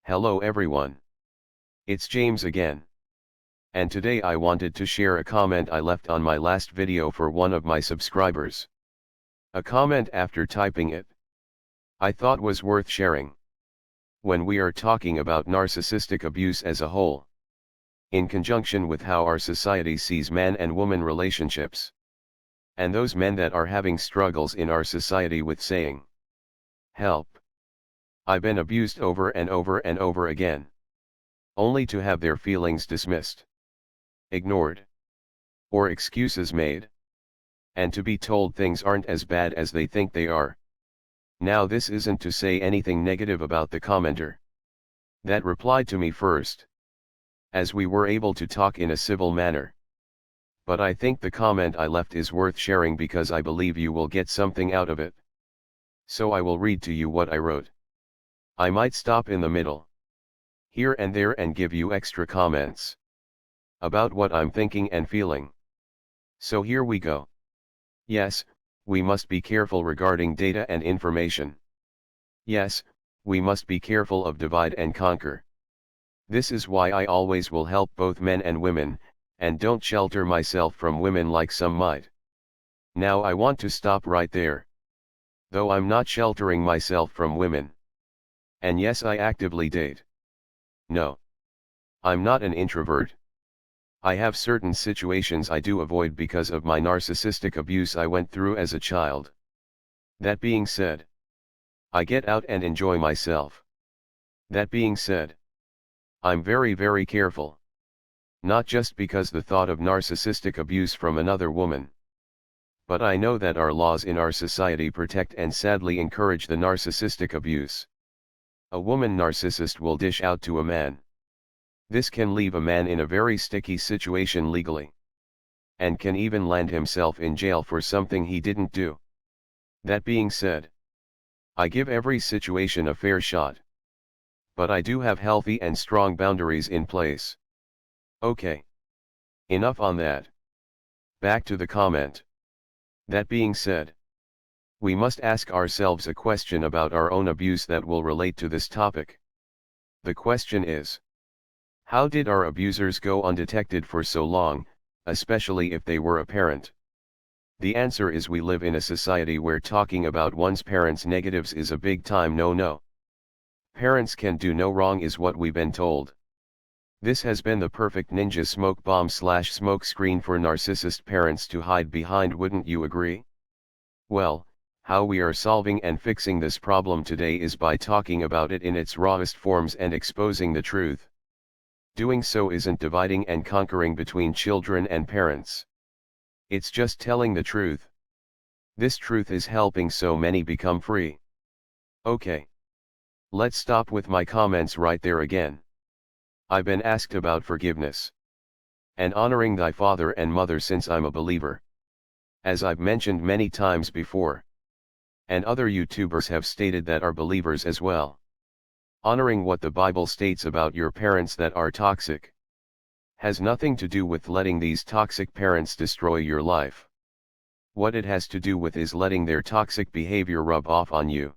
Hello everyone. It's James again. And today I wanted to share a comment I left on my last video for one of my subscribers. A comment after typing it I thought was worth sharing. When we are talking about narcissistic abuse as a whole, in conjunction with how our society sees man and woman relationships, and those men that are having struggles in our society with saying, "Help. I've been abused over and over and over again," only to have their feelings dismissed, ignored, or excuses made, and to be told things aren't as bad as they think they are. Now this isn't to say anything negative about the commenter that replied to me first, as we were able to talk in a civil manner. But I think the comment I left is worth sharing because I believe you will get something out of it. So I will read to you what I wrote. I might stop in the middle, here and there, and give you extra comments about what I'm thinking and feeling. So here we go. Yes, we must be careful regarding data and information. Yes, we must be careful of divide and conquer. This is why I always will help both men and women, and don't shelter myself from women like some might. Now I want to stop right there. Though I'm not sheltering myself from women. And yes, I actively date. No. I'm not an introvert. I have certain situations I do avoid because of my narcissistic abuse I went through as a child. That being said, I get out and enjoy myself. That being said, I'm very careful. Not just because the thought of narcissistic abuse from another woman. But I know that our laws in our society protect and sadly encourage the narcissistic abuse. A woman narcissist will dish out to a man. This can leave a man in a very sticky situation legally. And can even land himself in jail for something he didn't do. That being said, I give every situation a fair shot. But I do have healthy and strong boundaries in place. Okay. Enough on that. Back to the comment. That being said, we must ask ourselves a question about our own abuse that will relate to this topic. The question is, how did our abusers go undetected for so long, especially if they were a parent? The answer is we live in a society where talking about one's parents' negatives is a big time no-no. Parents can do no wrong is what we've been told. This has been the perfect ninja smoke bomb / smoke screen for narcissist parents to hide behind, wouldn't you agree? Well, how we are solving and fixing this problem today is by talking about it in its rawest forms and exposing the truth. Doing so isn't dividing and conquering between children and parents. It's just telling the truth. This truth is helping so many become free. Okay. Let's stop with my comments right there again. I've been asked about forgiveness and honoring thy father and mother since I'm a believer. As I've mentioned many times before. And other YouTubers have stated that are believers as well. Honoring what the Bible states about your parents that are toxic has nothing to do with letting these toxic parents destroy your life. What it has to do with is letting their toxic behavior rub off on you.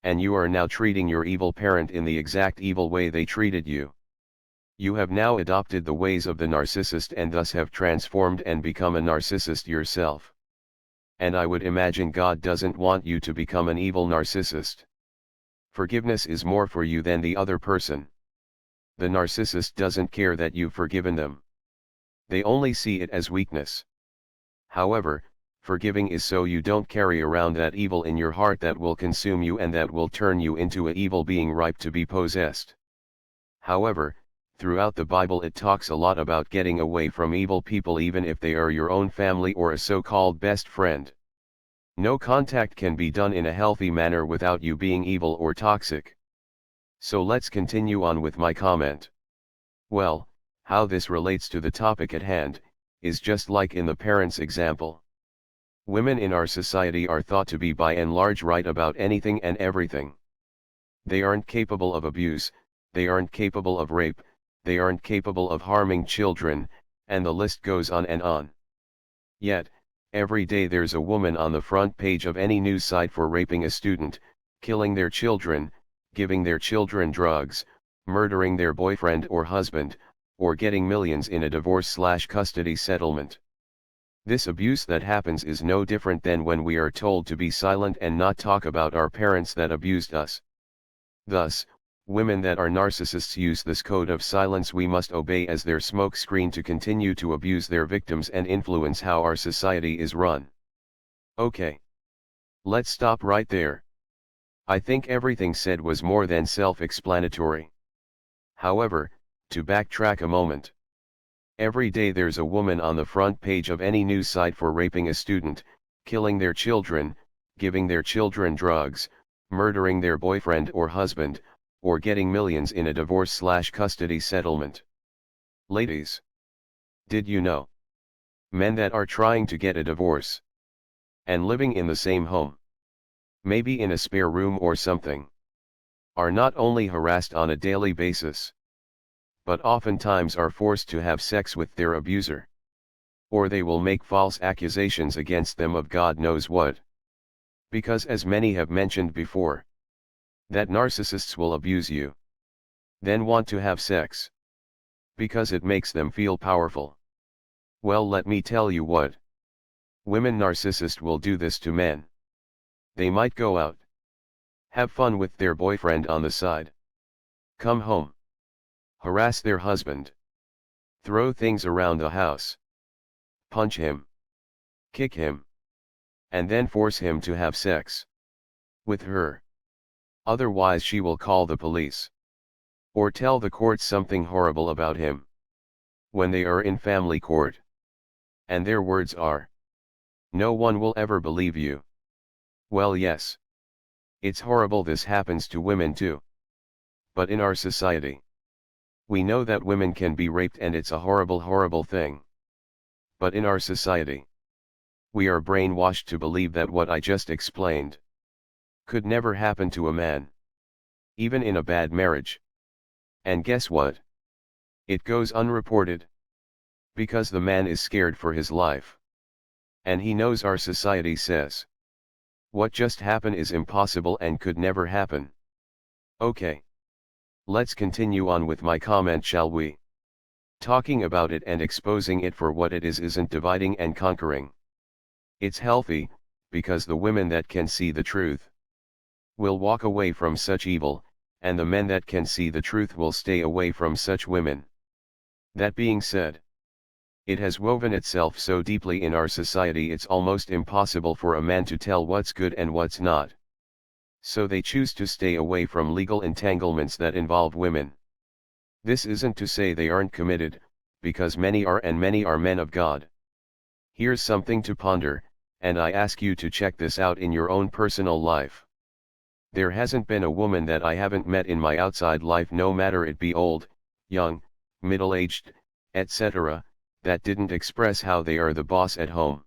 And you are now treating your evil parent in the exact evil way they treated you. You have now adopted the ways of the narcissist and thus have transformed and become a narcissist yourself. And I would imagine God doesn't want you to become an evil narcissist. Forgiveness is more for you than the other person. The narcissist doesn't care that you've forgiven them. They only see it as weakness. However, forgiving is so you don't carry around that evil in your heart that will consume you and that will turn you into an evil being ripe to be possessed. However, throughout the Bible it talks a lot about getting away from evil people even if they are your own family or a so-called best friend. No contact can be done in a healthy manner without you being evil or toxic. So let's continue on with my comment. Well, how this relates to the topic at hand, is just like in the parents' example. Women in our society are thought to be by and large right about anything and everything. They aren't capable of abuse, they aren't capable of rape, they aren't capable of harming children, and the list goes on and on. Yet, every day there's a woman on the front page of any news site for raping a student, killing their children, giving their children drugs, murdering their boyfriend or husband, or getting millions in a divorce/custody settlement. This abuse that happens is no different than when we are told to be silent and not talk about our parents that abused us. Thus, women that are narcissists use this code of silence we must obey as their smokescreen to continue to abuse their victims and influence how our society is run. Okay. Let's stop right there. I think everything said was more than self-explanatory. However, to backtrack a moment. Every day there's a woman on the front page of any news site for raping a student, killing their children, giving their children drugs, murdering their boyfriend or husband, or getting millions in a divorce/custody settlement. Ladies, did you know? Men that are trying to get a divorce and living in the same home, maybe in a spare room or something, are not only harassed on a daily basis, but oftentimes are forced to have sex with their abuser. Or they will make false accusations against them of God knows what. Because as many have mentioned before, that narcissists will abuse you, then want to have sex, because it makes them feel powerful. Well, let me tell you what. Women narcissists will do this to men. They might go out, have fun with their boyfriend on the side, come home, harass their husband, throw things around the house, punch him, kick him, and then force him to have sex with her. Otherwise she will call the police, or tell the court something horrible about him. When they are in family court, and their words are, "No one will ever believe you." Well, yes. It's horrible this happens to women too. But in our society, we know that women can be raped and it's a horrible, horrible thing. But in our society, we are brainwashed to believe that what I just explained could never happen to a man, even in a bad marriage. And guess what? It goes unreported. Because the man is scared for his life. And he knows our society says what just happened is impossible and could never happen. Okay. Let's continue on with my comment, shall we? Talking about it and exposing it for what it is isn't dividing and conquering. It's healthy, because the women that can see the truth will walk away from such evil, and the men that can see the truth will stay away from such women. That being said, it has woven itself so deeply in our society it's almost impossible for a man to tell what's good and what's not. So they choose to stay away from legal entanglements that involve women. This isn't to say they aren't committed, because many are and many are men of God. Here's something to ponder, and I ask you to check this out in your own personal life. There hasn't been a woman that I haven't met in my outside life, no matter it be old, young, middle-aged, etc., that didn't express how they are the boss at home.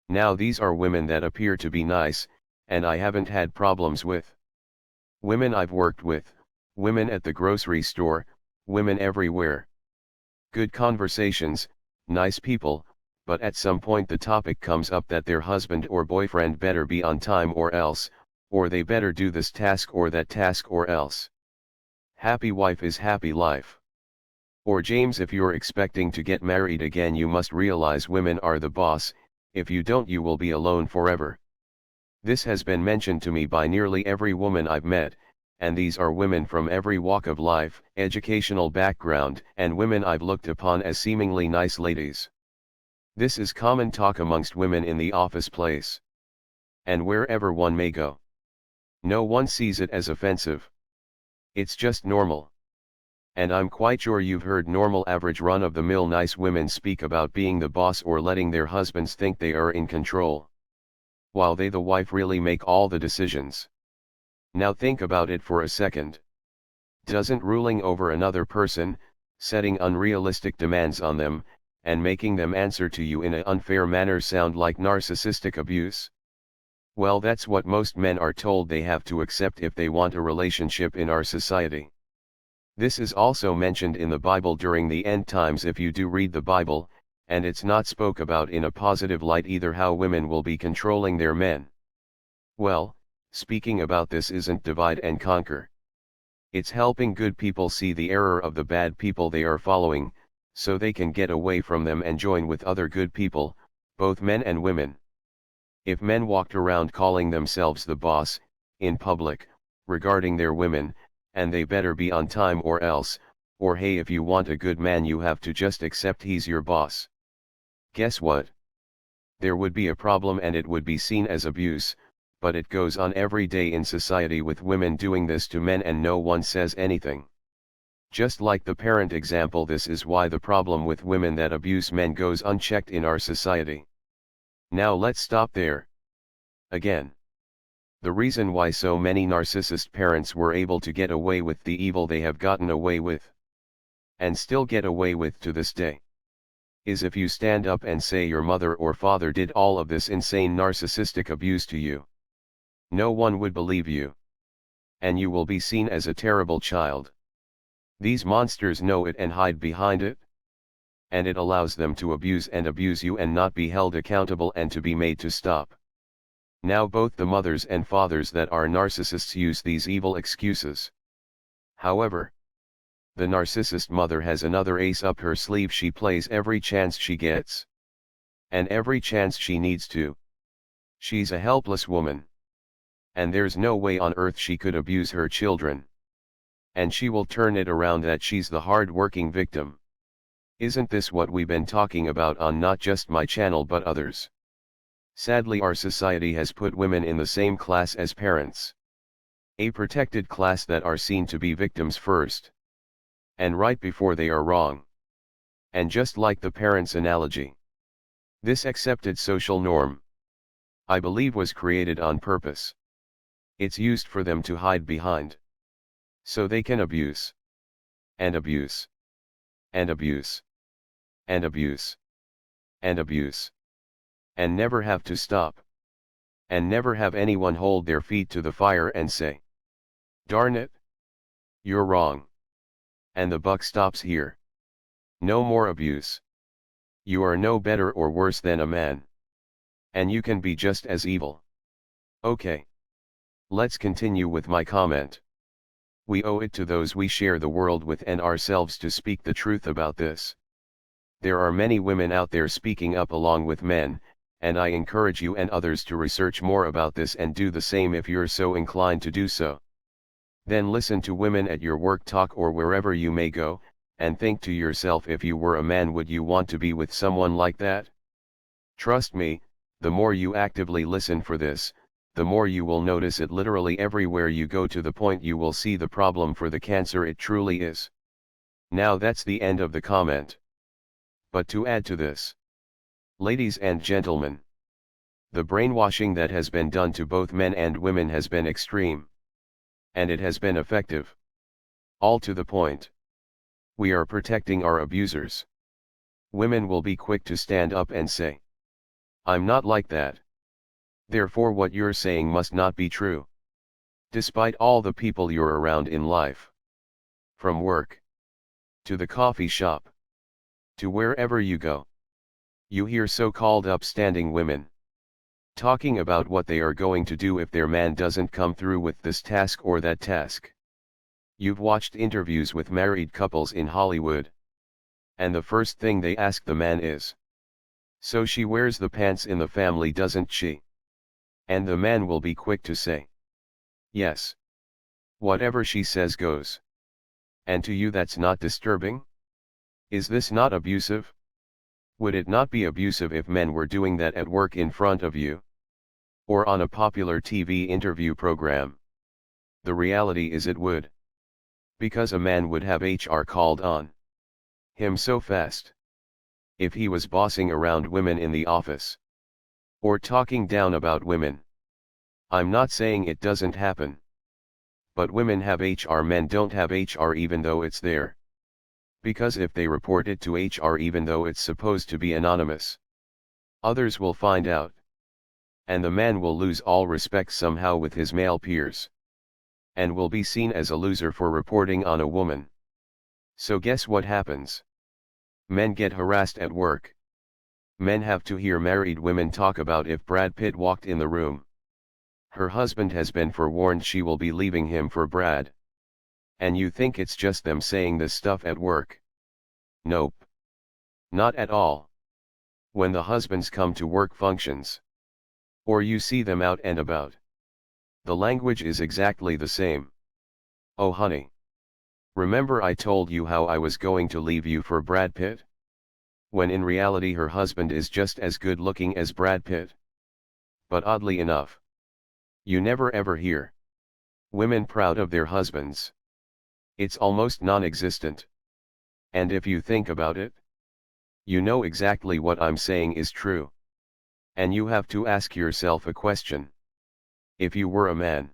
Now these are women that appear to be nice, and I haven't had problems with. Women I've worked with, women at the grocery store, women everywhere. Good conversations, nice people, but at some point the topic comes up that their husband or boyfriend better be on time or else, or they better do this task or that task or else. Happy wife is happy life. Or James, if you're expecting to get married again you must realize women are the boss, if you don't you will be alone forever. This has been mentioned to me by nearly every woman I've met, and these are women from every walk of life, educational background, and women I've looked upon as seemingly nice ladies. This is common talk amongst women in the office place, and wherever one may go. No one sees it as offensive. It's just normal. And I'm quite sure you've heard normal average run-of-the-mill nice women speak about being the boss or letting their husbands think they are in control, while they the wife really make all the decisions. Now think about it for a second. Doesn't ruling over another person, setting unrealistic demands on them, and making them answer to you in an unfair manner sound like narcissistic abuse? Well, that's what most men are told they have to accept if they want a relationship in our society. This is also mentioned in the Bible during the end times if you do read the Bible, and it's not spoke about in a positive light either how women will be controlling their men. Well, speaking about this isn't divide and conquer. It's helping good people see the error of the bad people they are following, so they can get away from them and join with other good people, both men and women. If men walked around calling themselves the boss, in public, regarding their women, and they better be on time or else, or hey, if you want a good man you have to just accept he's your boss. Guess what? There would be a problem and it would be seen as abuse, but it goes on every day in society with women doing this to men and no one says anything. Just like the parent example, this is why the problem with women that abuse men goes unchecked in our society. Now let's stop there. Again, the reason why so many narcissist parents were able to get away with the evil they have gotten away with, and still get away with to this day, is if you stand up and say your mother or father did all of this insane narcissistic abuse to you. No one would believe you. And you will be seen as a terrible child. These monsters know it and hide behind it. And it allows them to abuse you and not be held accountable and to be made to stop. Now both the mothers and fathers that are narcissists use these evil excuses. However, the narcissist mother has another ace up her sleeve. She plays every chance she gets. And every chance she needs to. She's a helpless woman. And there's no way on earth she could abuse her children. And she will turn it around that she's the hard-working victim. Isn't this what we've been talking about on not just my channel but others? Sadly, our society has put women in the same class as parents. A protected class that are seen to be victims first. And right before they are wrong. And just like the parents' analogy, this accepted social norm, I believe, was created on purpose. It's used for them to hide behind. So they can abuse. And abuse. And abuse. And abuse. And abuse. And never have to stop. And never have anyone hold their feet to the fire and say, "Darn it! You're wrong." And the buck stops here. No more abuse. You are no better or worse than a man. And you can be just as evil. Okay. Let's continue with my comment. We owe it to those we share the world with and ourselves to speak the truth about this. There are many women out there speaking up along with men, and I encourage you and others to research more about this and do the same if you're so inclined to do so. Then listen to women at your work talk or wherever you may go, and think to yourself, if you were a man, would you want to be with someone like that? Trust me, the more you actively listen for this, the more you will notice it literally everywhere you go, to the point you will see the problem for the cancer it truly is. Now that's the end of the comment. But to add to this, ladies and gentlemen, the brainwashing that has been done to both men and women has been extreme. And it has been effective. All to the point. We are protecting our abusers. Women will be quick to stand up and say, "I'm not like that. Therefore what you're saying must not be true." Despite all the people you're around in life. From work, to the coffee shop, to wherever you go, you hear so-called upstanding women talking about what they are going to do if their man doesn't come through with this task or that task. You've watched interviews with married couples in Hollywood. And the first thing they ask the man is, "So she wears the pants in the family, doesn't she?" And the man will be quick to say, "Yes. Whatever she says goes." And to you that's not disturbing? Is this not abusive? Would it not be abusive if men were doing that at work in front of you? Or on a popular TV interview program? The reality is it would. Because a man would have HR called on him so fast. If he was bossing around women in the office. Or talking down about women. I'm not saying it doesn't happen. But women have HR, men don't have HR, even though it's there. Because if they report it to HR, even though it's supposed to be anonymous, others will find out. And the man will lose all respect somehow with his male peers. And will be seen as a loser for reporting on a woman. So guess what happens? Men get harassed at work. Men have to hear married women talk about if Brad Pitt walked in the room. Her husband has been forewarned she will be leaving him for Brad. And you think it's just them saying this stuff at work. Nope. Not at all. When the husbands come to work functions, or you see them out and about, the language is exactly the same. Oh honey. Remember I told you how I was going to leave you for Brad Pitt? When in reality her husband is just as good looking as Brad Pitt. But oddly enough, you never ever hear women proud of their husbands. It's almost non-existent. And if you think about it, you know exactly what I'm saying is true. And you have to ask yourself a question. If you were a man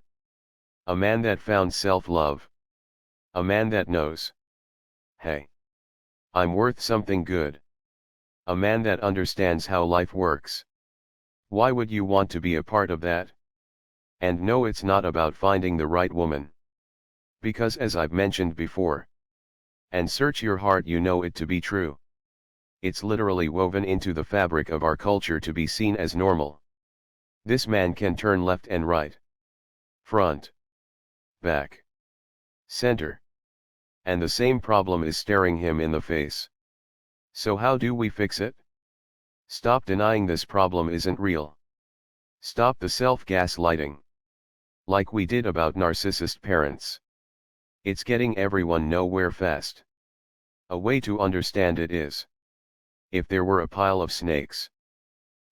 that found self-love, a man that knows, hey, I'm worth something good, a man that understands how life works, why would you want to be a part of that? And no, it's not about finding the right woman. Because as I've mentioned before, and search your heart, you know it to be true. It's literally woven into the fabric of our culture to be seen as normal. This man can turn left and right, front, back, center, and the same problem is staring him in the face. So how do we fix it? Stop denying this problem isn't real. Stop the self-gaslighting. Like we did about narcissist parents. It's getting everyone nowhere fast. A way to understand it is, if there were a pile of snakes,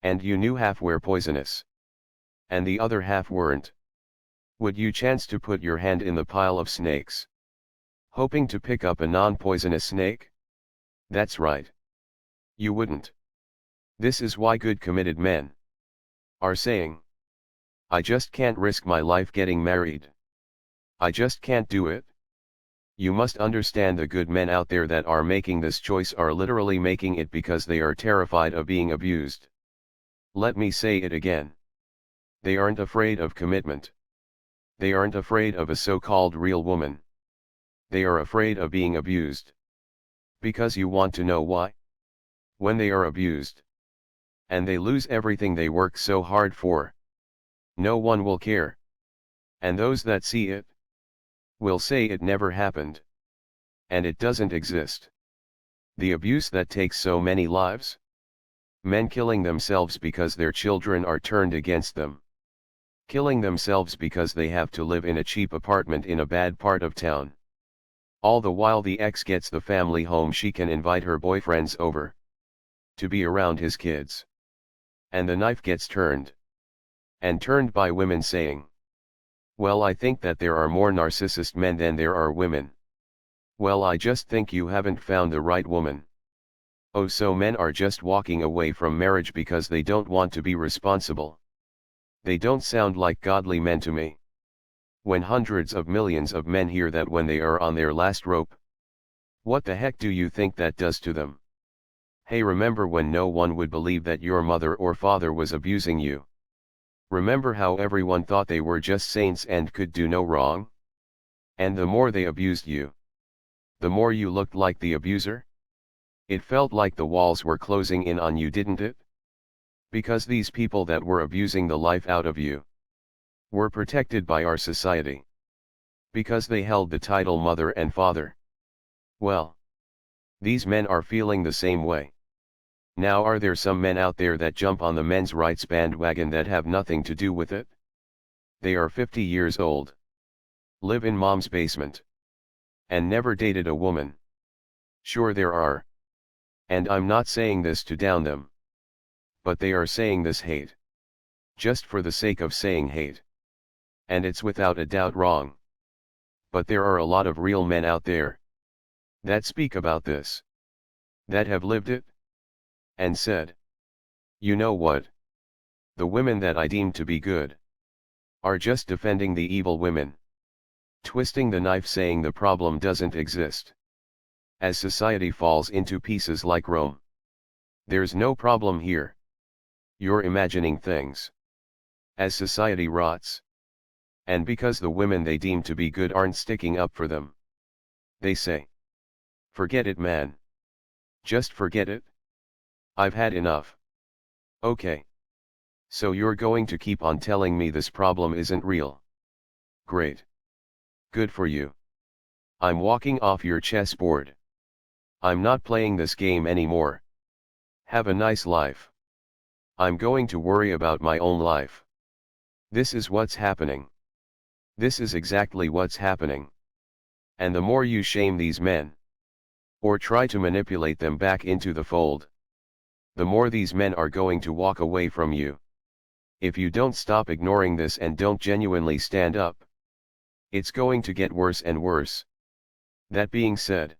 and you knew half were poisonous, and the other half weren't, would you chance to put your hand in the pile of snakes, hoping to pick up a non-poisonous snake? That's right. You wouldn't. This is why good committed men are saying, I just can't risk my life getting married. I just can't do it. You must understand the good men out there that are making this choice are literally making it because they are terrified of being abused. Let me say it again. They aren't afraid of commitment. They aren't afraid of a so-called real woman. They are afraid of being abused. Because you want to know why? When they are abused, and they lose everything they work so hard for, no one will care. And those that see it will say it never happened. And it doesn't exist. The abuse that takes so many lives? Men killing themselves because their children are turned against them. Killing themselves because they have to live in a cheap apartment in a bad part of town. All the while the ex gets the family home she can invite her boyfriends over to be around his kids. And the knife gets turned. And turned by women saying, well, I think that there are more narcissist men than there are women. Well, I just think you haven't found the right woman. Oh, so men are just walking away from marriage because they don't want to be responsible. They don't sound like godly men to me. When hundreds of millions of men hear that when they are on their last rope, what the heck do you think that does to them? Hey, remember when no one would believe that your mother or father was abusing you? Remember how everyone thought they were just saints and could do no wrong? And the more they abused you, the more you looked like the abuser? It felt like the walls were closing in on you, didn't it? Because these people that were abusing the life out of you were protected by our society. Because they held the title mother and father. Well, these men are feeling the same way. Now, are there some men out there that jump on the men's rights bandwagon that have nothing to do with it? They are 50 years old, live in mom's basement, and never dated a woman. Sure, there are. And I'm not saying this to down them. But they are saying this hate. Just for the sake of saying hate. And it's without a doubt wrong. But there are a lot of real men out there that speak about this, that have lived it, and said, you know what? The women that I deem to be good are just defending the evil women, twisting the knife, saying the problem doesn't exist. As society falls into pieces like Rome, there's no problem here. You're imagining things. As society rots, and because the women they deem to be good aren't sticking up for them, they say, forget it, man. Just forget it. I've had enough. Okay. So you're going to keep on telling me this problem isn't real? Great. Good for you. I'm walking off your chessboard. I'm not playing this game anymore. Have a nice life. I'm going to worry about my own life. This is what's happening. This is exactly what's happening. And the more you shame these men, or try to manipulate them back into the fold, the more these men are going to walk away from you. If you don't stop ignoring this and don't genuinely stand up, it's going to get worse and worse. That being said,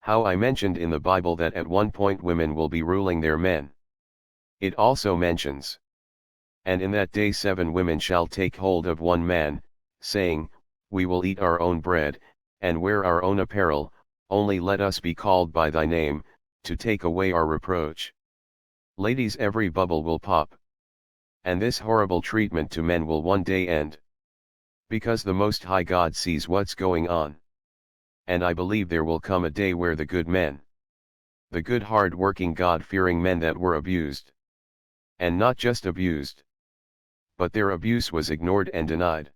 how I mentioned in the Bible that at one point women will be ruling their men. It also mentions, and in that day 7 women shall take hold of one man, saying, we will eat our own bread, and wear our own apparel, only let us be called by thy name, to take away our reproach. Ladies, every bubble will pop. And this horrible treatment to men will one day end. Because the Most High God sees what's going on. And I believe there will come a day where the good men, the good hard-working God-fearing men that were abused, and not just abused, but their abuse was ignored and denied,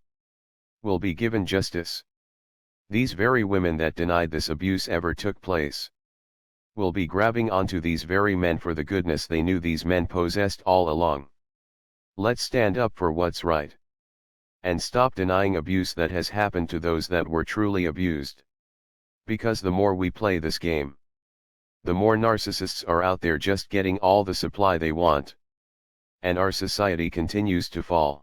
will be given justice. These very women that denied this abuse ever took place, will be grabbing onto these very men for the goodness they knew these men possessed all along. Let's stand up for what's right. And stop denying abuse that has happened to those that were truly abused. Because the more we play this game, the more narcissists are out there just getting all the supply they want. And our society continues to fall.